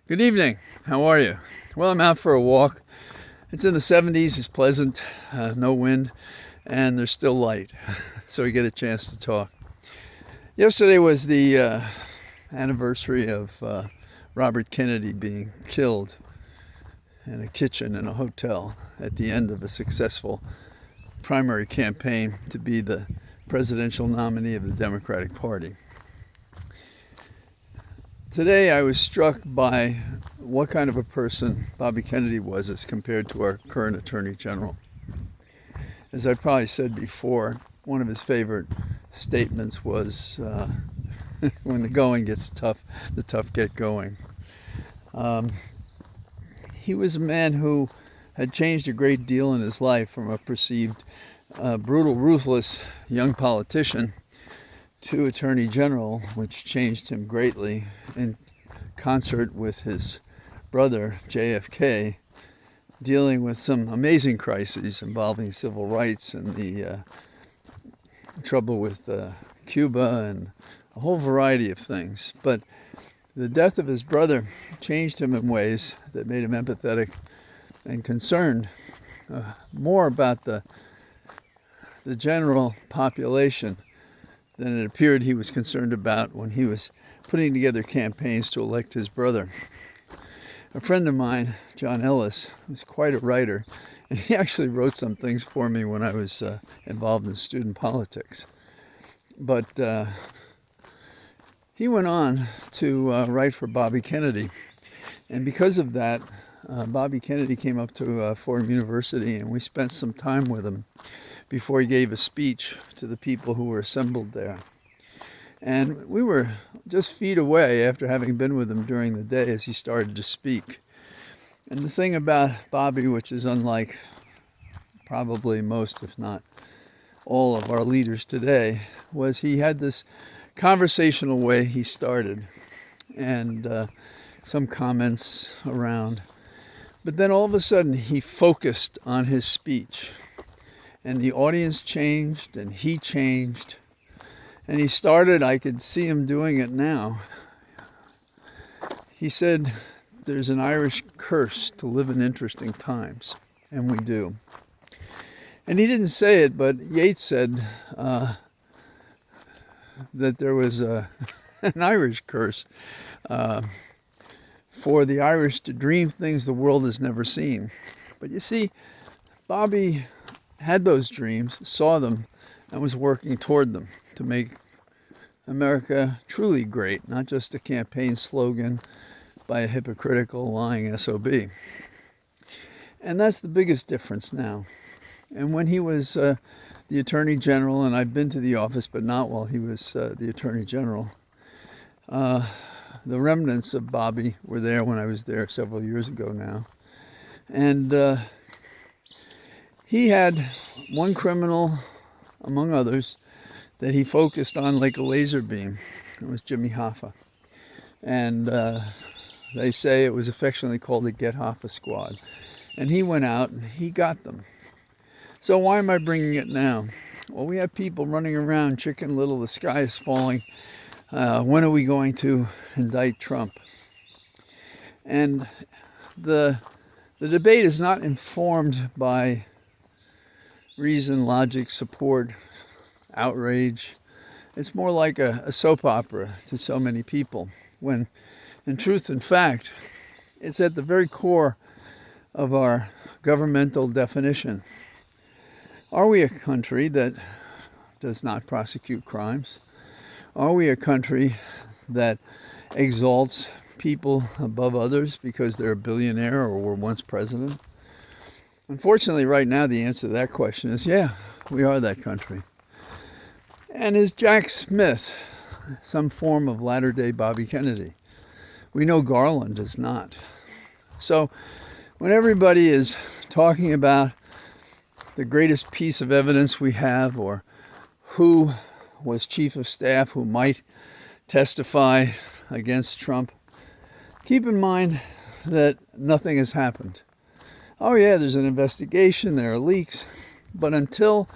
Good evening. How are you? Well, I'm out for a walk. It's in the 70s. It's pleasant, no wind, and there's still light, so we get a chance to talk. Yesterday was the anniversary of Robert Kennedy being killed in a kitchen in a hotel at the end of a successful primary campaign to be the presidential nominee of the Democratic Party. Today I was struck by what kind of a person Bobby Kennedy was as compared to our current Attorney General. As I probably said before, one of his favorite statements was, when the going gets tough, the tough get going. He was a man who had changed a great deal in his life from a perceived brutal, ruthless young politician to Attorney General, which changed him greatly in concert with his brother, JFK, dealing with some amazing crises involving civil rights and the trouble with Cuba and a whole variety of things. But the death of his brother changed him in ways that made him empathetic and concerned more about the general population than it appeared he was concerned about when he was putting together campaigns to elect his brother. A friend of mine, John Ellis, was quite a writer, and he actually wrote some things for me when I was involved in student politics. But he went on to write for Bobby Kennedy, and because of that, Bobby Kennedy came up to Fordham University, and we spent some time with him before he gave a speech to the people who were assembled there. And we were just feet away after having been with him during the day as he started to speak. And the thing about Bobby, which is unlike probably most, if not all of our leaders today, was he had this conversational way he started and some comments around. But then all of a sudden he focused on his speech. And the audience changed, and he changed. And he started, I could see him doing it now. He said, there's an Irish curse to live in interesting times, and we do. And he didn't say it, but Yeats said that there was an Irish curse for the Irish to dream things the world has never seen. But you see, Bobby had those dreams, saw them, and was working toward them to make America truly great, not just a campaign slogan by a hypocritical, lying SOB. And that's the biggest difference now. And when he was the Attorney General, and I've been to the office, but not while he was the Attorney General, the remnants of Bobby were there when I was there several years ago now. And he had one criminal, among others, that he focused on like a laser beam. It was Jimmy Hoffa. And they say it was affectionately called the Get Hoffa Squad. And he went out and he got them. So why am I bringing it now? Well, we have people running around, Chicken Little, the sky is falling. When are we going to indict Trump? And the debate is not informed by reason, logic, support, outrage. It's more like a soap opera to so many people, when in truth and fact, it's at the very core of our governmental definition. Are we a country that does not prosecute crimes? Are we a country that exalts people above others because they're a billionaire or were once president? Unfortunately, right now, the answer to that question is, yeah, we are that country. And is Jack Smith some form of latter-day Bobby Kennedy? We know Garland is not. So when everybody is talking about the greatest piece of evidence we have, or who was chief of staff who might testify against Trump, keep in mind that nothing has happened. Oh yeah, there's an investigation, there are leaks, but until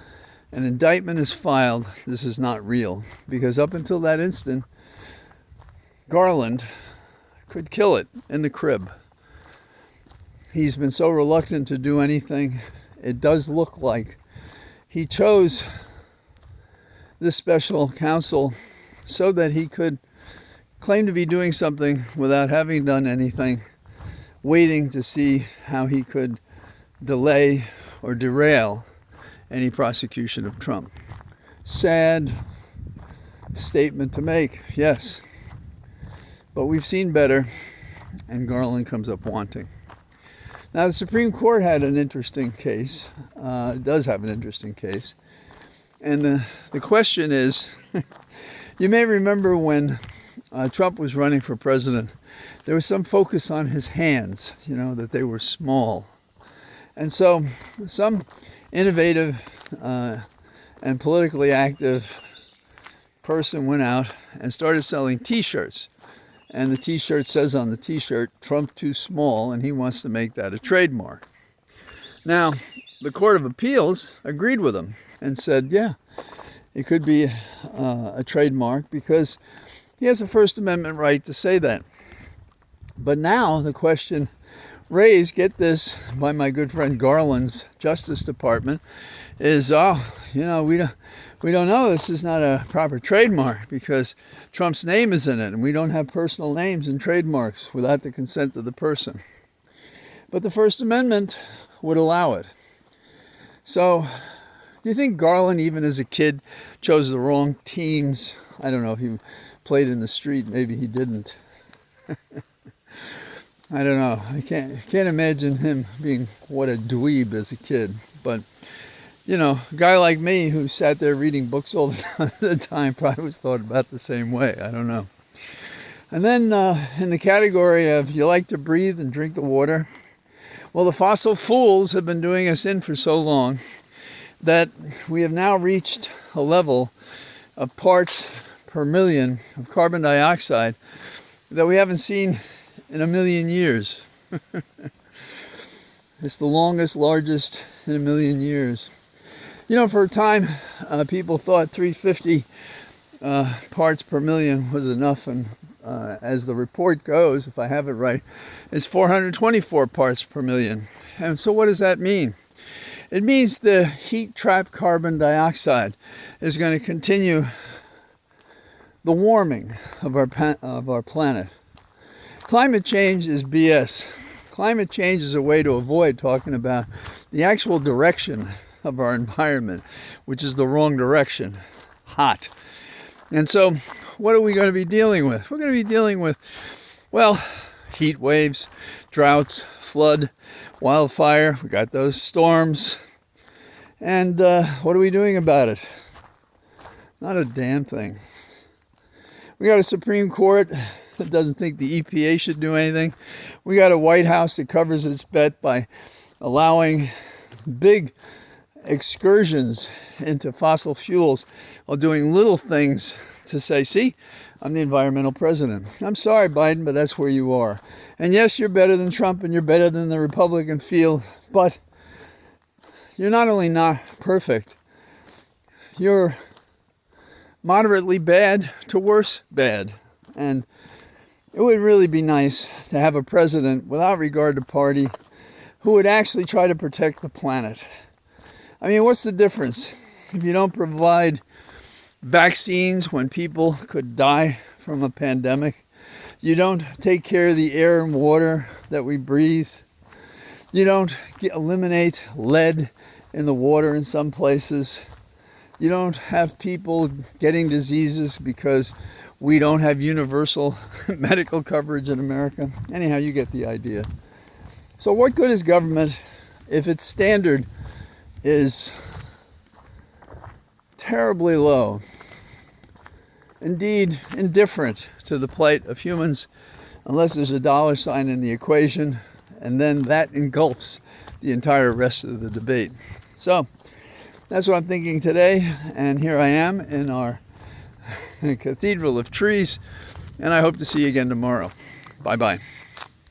an indictment is filed, this is not real. Because up until that instant, Garland could kill it in the crib. He's been so reluctant to do anything. It does look like he chose this special counsel so that he could claim to be doing something without having done anything, waiting to see how he could delay or derail any prosecution of Trump. Sad statement to make, yes. But we've seen better, and Garland comes up wanting. Now, the Supreme Court had an interesting case. It does have an interesting case. And the question is, you may remember when Trump was running for president, there was some focus on his hands, that they were small. And so some innovative and politically active person went out and started selling T-shirts. And the T-shirt says on the T-shirt, "Trump too small," and he wants to make that a trademark. Now, the Court of Appeals agreed with him and said, yeah, it could be a trademark because he has a First Amendment right to say that. But now the question raised, get this, by my good friend Garland's Justice Department, is, we don't know, this is not a proper trademark because Trump's name is in it, and we don't have personal names in trademarks without the consent of the person. But the First Amendment would allow it. So, do you think Garland, even as a kid, chose the wrong teams? I don't know if he played in the street, maybe he didn't. I don't know. I can't imagine him being what a dweeb as a kid. But, a guy like me who sat there reading books all the time probably was thought about the same way. I don't know. And then in the category of you like to breathe and drink the water, well, the fossil fools have been doing us in for so long that we have now reached a level of parts per million of carbon dioxide that we haven't seen in a million years. It's the largest in a million years. For a time, people thought 350 parts per million was enough, and as the report goes, if I have it right, it's 424 parts per million. And so what does that mean? It means the heat-trapped carbon dioxide is going to continue the warming of our planet. Climate change is BS. Climate change is a way to avoid talking about the actual direction of our environment, which is the wrong direction, hot. And so what are we going to be dealing with? We're going to be dealing with, heat waves, droughts, flood, wildfire. We got those storms. And what are we doing about it? Not a damn thing. We got a Supreme Court that doesn't think the EPA should do anything. We got a White House that covers its bet by allowing big excursions into fossil fuels while doing little things to say, see, I'm the environmental president. I'm sorry, Biden, but that's where you are. And yes, you're better than Trump and you're better than the Republican field, but you're not only not perfect, you're moderately bad to worse bad. And it would really be nice to have a president, without regard to party, who would actually try to protect the planet. I mean, what's the difference if you don't provide vaccines when people could die from a pandemic? You don't take care of the air and water that we breathe. You don't eliminate lead in the water in some places. You don't have people getting diseases because we don't have universal medical coverage in America. Anyhow, you get the idea. So what good is government if its standard is terribly low, indeed indifferent to the plight of humans, unless there's a dollar sign in the equation, and then that engulfs the entire rest of the debate. So that's what I'm thinking today, and here I am in our cathedral of trees, and I hope to see you again tomorrow. Bye-bye.